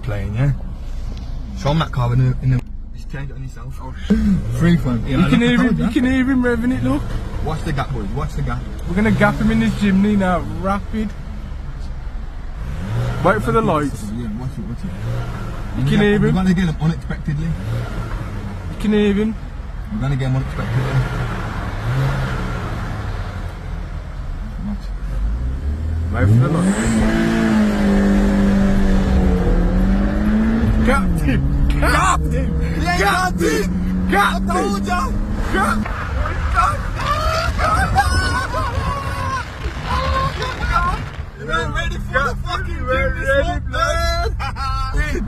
playing, yeah? Show him that car in the just change it on yourself. Oh shit. Free fun. Yeah, you can hear him revving it, look. Watch the gap, boys, watch the gap. We're gonna gap him in this jimny now, rapid. Wait for the lights. Yeah, watch it. You can hear him. We're gonna get him unexpectedly. You can hear him. We're gonna get him unexpectedly. Watch. Wait for the lights. Gapped him! Gapped him! Gapped him! Gapped him! I told ya! Gapped! You ain't ready for the fucking jimny swap, man!